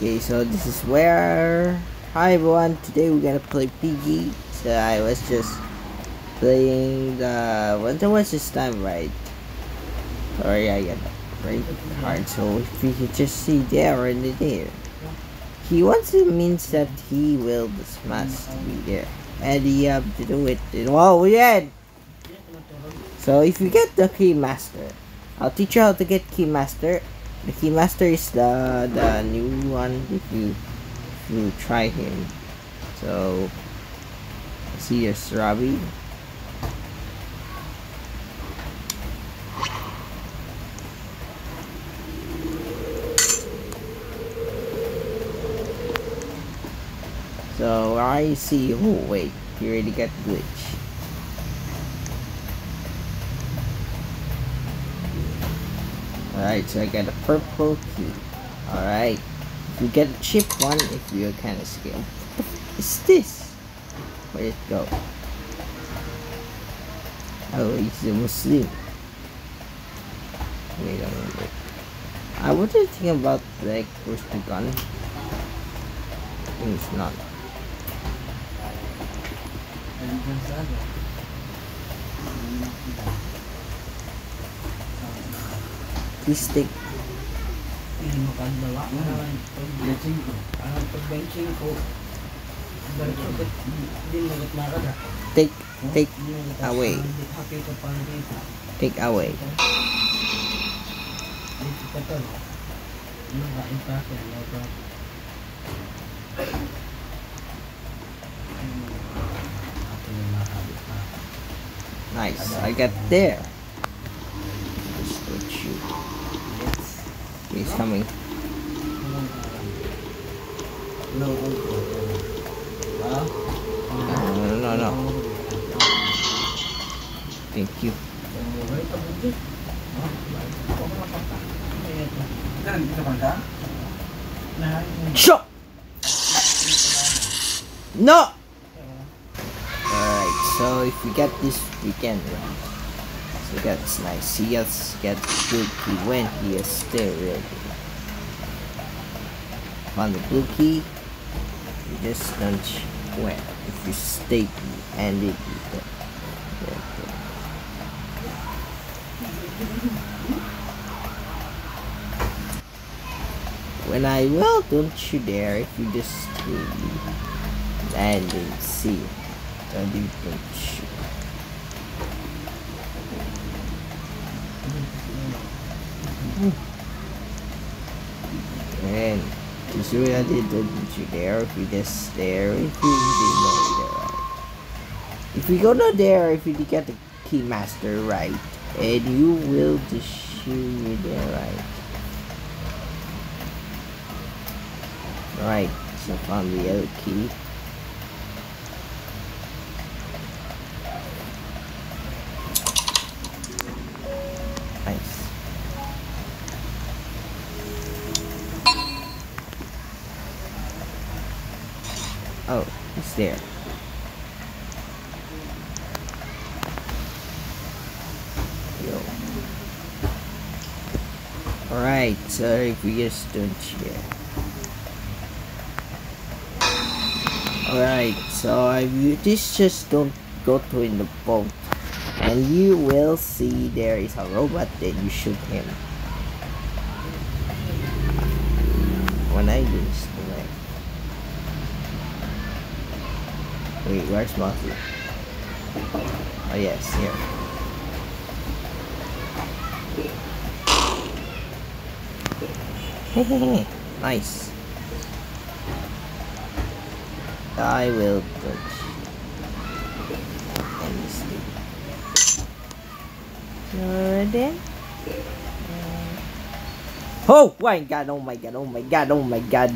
Okay, so this is where. Hi everyone, today we're gonna play PG. So I was just playing the. What was this time, right? Sorry, I got very hard. So if you could just see there and there. He wants to means that he will just must be there. And you have to do it. Wow, yeah! So if you get the Keymaster, I'll teach you how to get Keymaster. The Keymaster is the new one if you try him. So see here's Robbie. So I see. Oh wait, you already got glitch. Alright, so I got a purple key. Alright. If you get a chip one, if you're kind of scared. What the is this? Where'd it go? Oh, he's a Muslim. Wait a minute. What do you think about, like, where's the gun? It's not. Please take. Take away. Take away. Nice, I got there. Just don't shoot. He's coming. No. Thank you. Shot! No! Alright, so if we get this, we can run. So that's nice. He has got good key when he is still ready. On the blue key, you just don't when if you stay and it when I will don't you dare if you just stay and then see and you don't shoot. And you see what I did, don't you dare if you just stare if you didn't know there, right? If you go to there, if you get the Keymaster right, and you will just shoot there, right? Right, so found the other key. Nice. Oh, it's there. Yo. Alright, so if we just don't share. Alright, so if you just don't go to in the boat and you will see there is a robot, then you shoot him. When I do this, wait, where's Mothra? Oh yes, here. Hehehe, nice. I will touch. Let me see. Jordan. Oh my god, oh my god, oh my god, oh my god.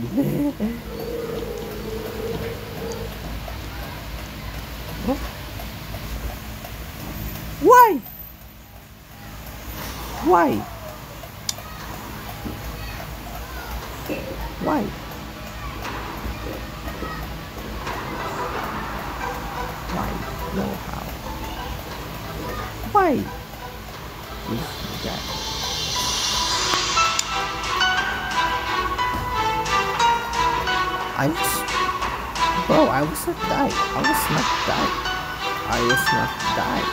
Why? Why? Why? Why? No how? Why? This guy. I was, bro, I was not dying. I was not dying. I was not dying.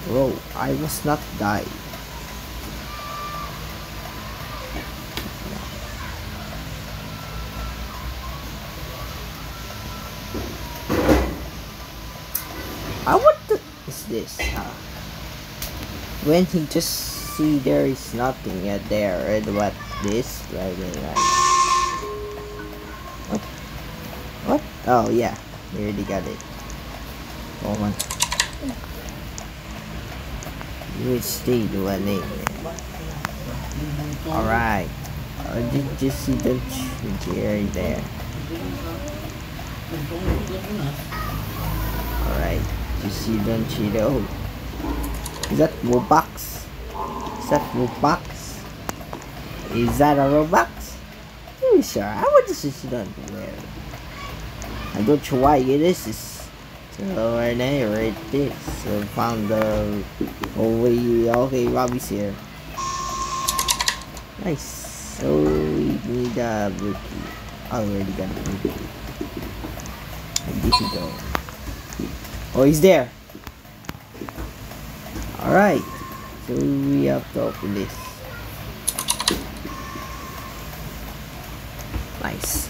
Bro, I was not dying. What the is this? When he just see there is nothing yet there, and what this like? What? What? Oh yeah, we already got it. Hold on. Which state do I name it? Alright. Did you see the cherry there? Alright. You see the Cheeto? Is that Robux? Is that Robux? Is that a Robux? Pretty sure. I want to see the underwear. I don't know why it is. So right there, right this. So found the okay, Robbie's here. Nice. So we need a blue key. I already got a blue key. Where did he go? Oh, he's there. Alright. So we have to open this. Nice.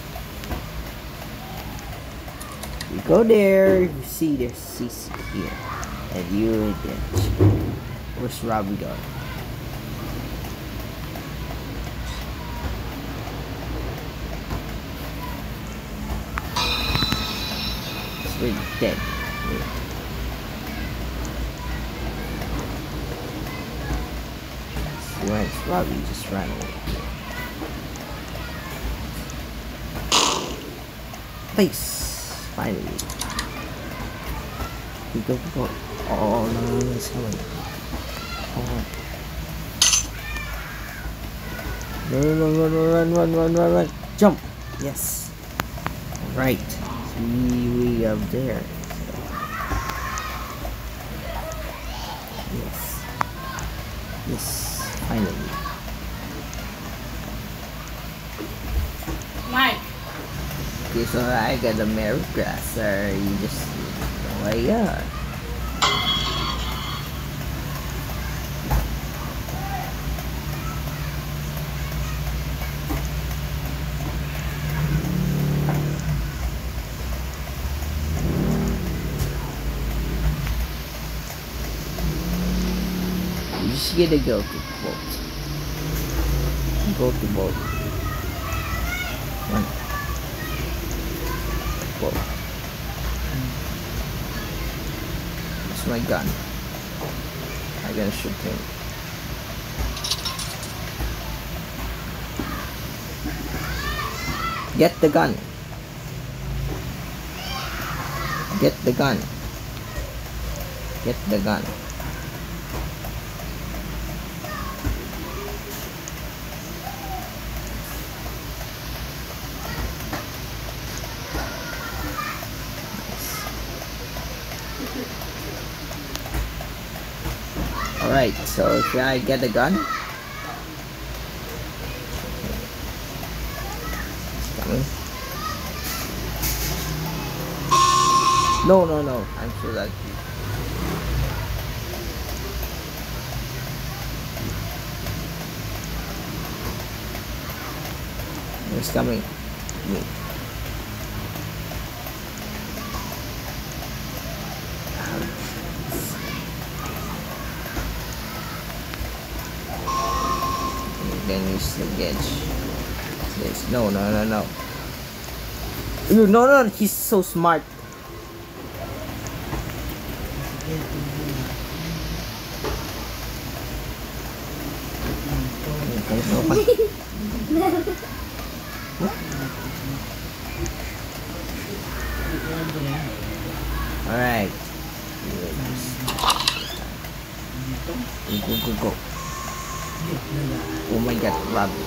You go there, you see there's CC here. And you in there. Where's Robbie going? It's really dead. Where's Robbie? Just ran away. Place. Finally. Go. Oh no, it's coming. Oh. Run. Jump. Yes. Alright. We up there. Yes. Finally. Mike. Okay, so I got the America, sir. You just oh my god. You just gotta go to boat. Go to boat. One. Boat. It's my gun. I gotta shoot him. Get the gun. Get the gun. Get the gun. Alright, so should I get the gun? It's coming. No. I'm so lucky. It's coming. Me. Then use the gadge. Yes. No. No, he's so smart. Alright. Go. Oh my god, Robbie.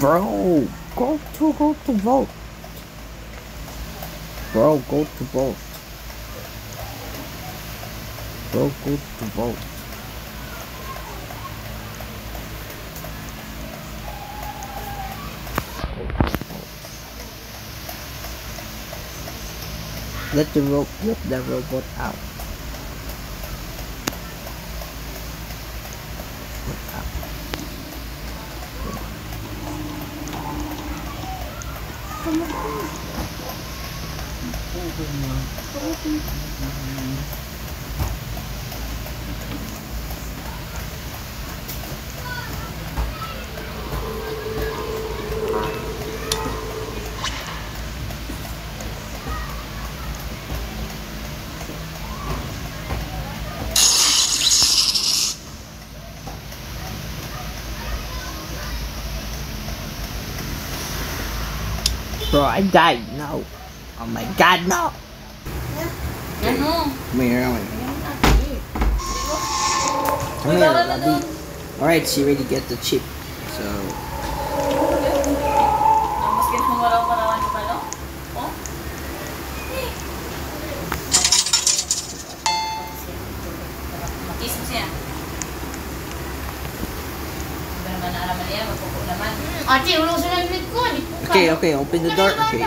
Bro, go to vote. Bro, go to vote. Bro, go to vote. Let the robot out. Bro, I died. No. Oh my god, no. Come here, Robbie. Alright, she already get the chip. So. Okay, open the door. Okay.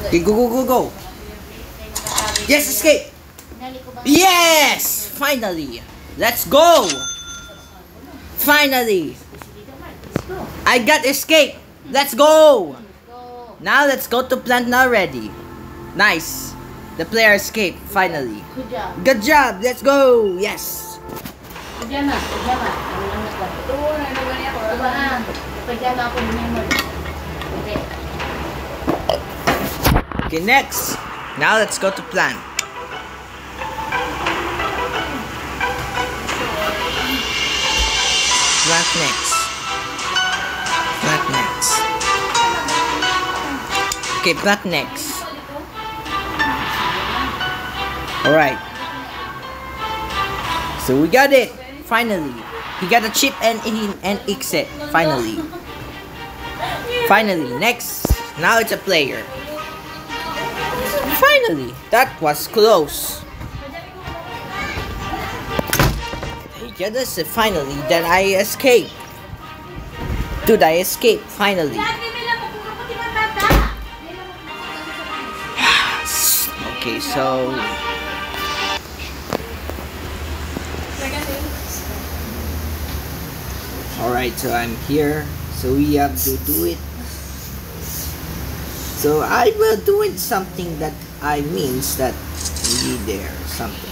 Okay, go. Yes, escape. Yes! Finally. Let's go. Finally. I got escape. Let's go. Now let's go to plant now ready. Nice. The player escaped. Finally. Good job. Let's go. Yes. Okay, next. Now let's go to plant. Plant next. Okay, plant next. Alright. So we got it. Finally. He got a chip and exit. Finally. Next. Now it's a player. Finally. That was close. Yeah, that's it. Finally. Then I escaped. Dude, I escaped. Finally. Okay, so... Alright, so I'm here. So we have to do it. So I will do it something that I means that we there something.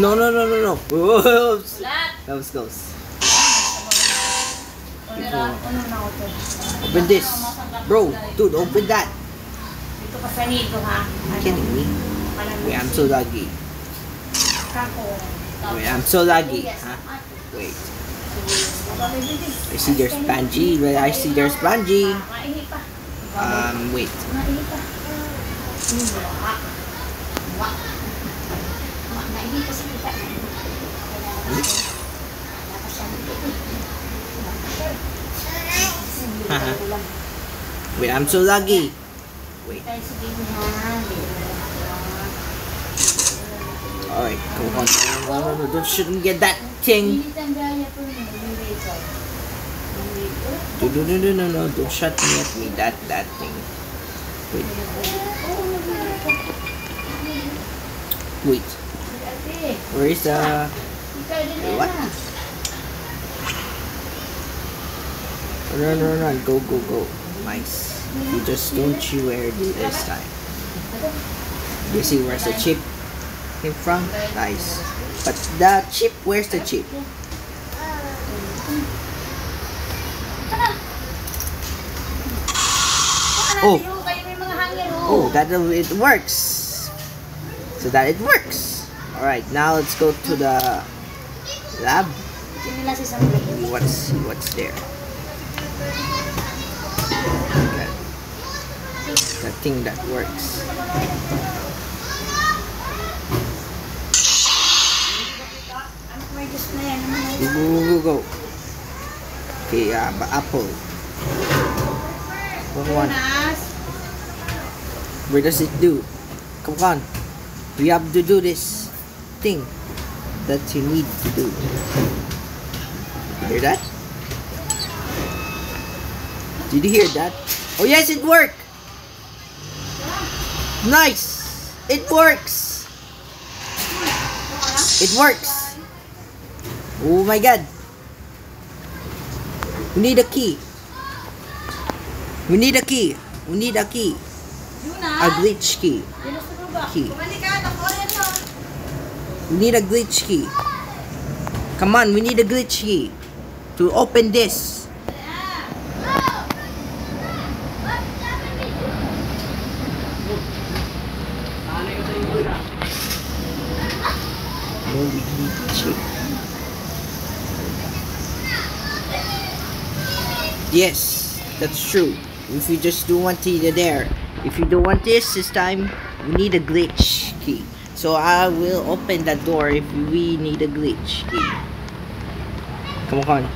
No. Oops. That was close. Open this. Bro, dude, open that. Are you kidding me? Wait, I'm so laggy. Huh? Wait. I see there's Banji. Wait. Wait, I'm so laggy. Wait. Alright, go on. No, don't shouldn't get that thing. No, don't shut me at me. That thing. Wait. Where is the... What? Run. Go. Nice. You just don't you wear it this time. You see where's the chip came from? Nice. But the chip, where's the chip? Oh, that it works. So that it works. Alright, now let's go to the lab. What's there? Okay. That thing that works. Go. Okay, apple. One. Where does it do? Come on. We have to do this thing that you need to do. Hear that? Did you hear that? Oh yes, it worked! Nice! It works! It works! Oh my god! We need a key. We need a key. We need a key. A glitch key. We need a glitch key. Come on, we need a glitch key to open this. No, we need chip. Yes, that's true. If you just do want it there. If you don't want this time, we need a glitch key. So I will open that door if we need a glitch key. Come on.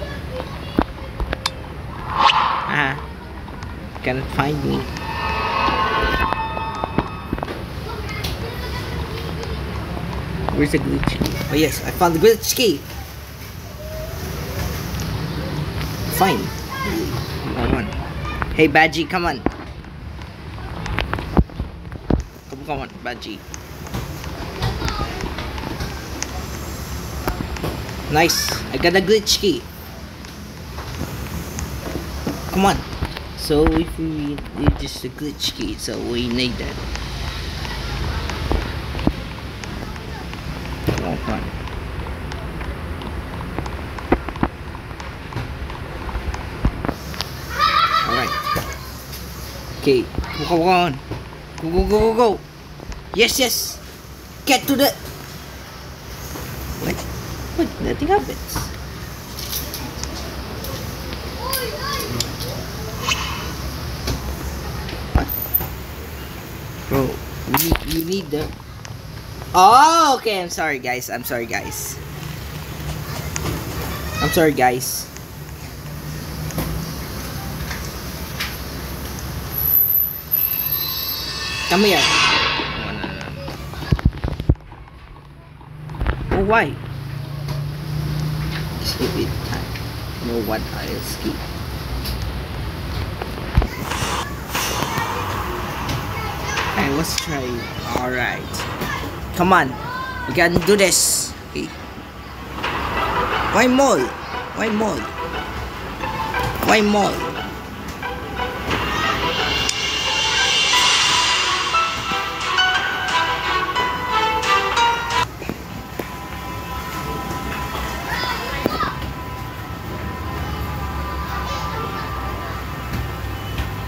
Can't find me. Where's the glitch key? Oh yes, I found the glitch key. Fine. Come on. Hey Badgie, come on. Come on, Badgie. Nice. I got a glitch key. Come on. So if we need just a glitch key, so we need that. Come on. Alright. Okay. Come on. Go. Yes. Get to the... What? Nothing happens. What? Bro, you need the... Oh, okay. I'm sorry, guys. Come here. Oh, why? Skip it. No what I'll skip. Okay, let's try. Alright. Come on. We can do this. Okay. Why mall?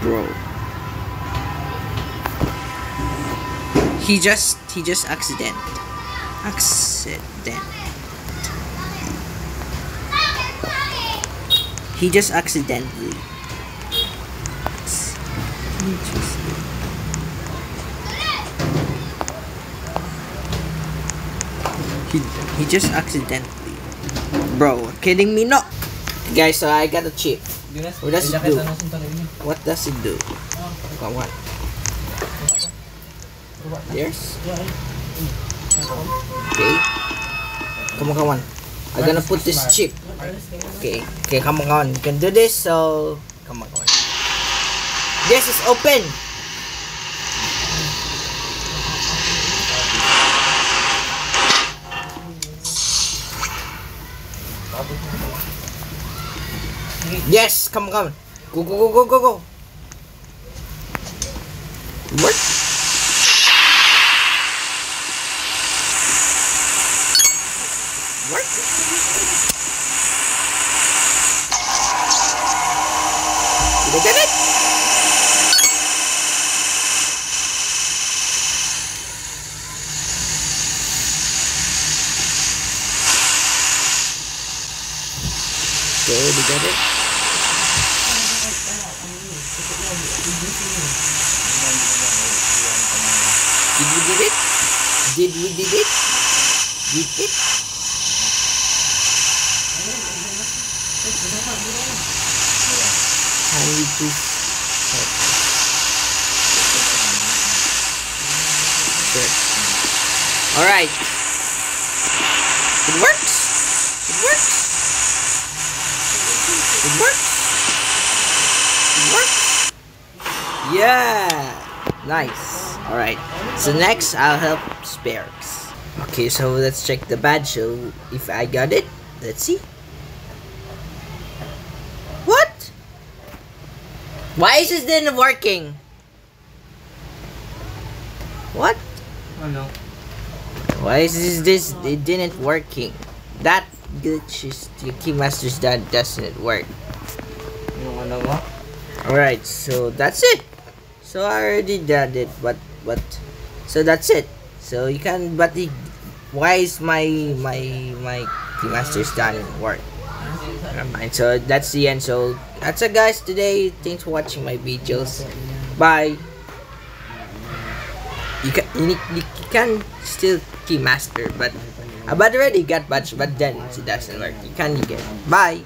Bro. He just accident. He just accidentally. He just accidentally. Bro, kidding me? No. Guys, so I got a chip. What does it do? What does it do? What? Yes? Okay. Come on. I'm gonna put this chip. Okay, come on. You can do this, so... Come on. This is open! Yes, come on. Go. What? Did I get it? Okay, did I get it? we did it? Did it? Can we just... Sure. Alright. It works. It works. It works. It works. Yeah. Nice. Alright. So next, I'll help Sparks. Okay, so let's check the badge. So if I got it, let's see. What? Why is this then working? What? Oh no. Why is this it didn't working? That glitch is the Keymasters that doesn't work. Yung ano mo? Alright, so that's it. So I already did it, but so that's it. So you can, but why is my Keymasters doesn't work? Never mind. So that's the end. So that's it, guys. Today, thanks for watching my videos. Bye. You can still Keymaster, but already got badge, but then it doesn't work. You can get it. Bye.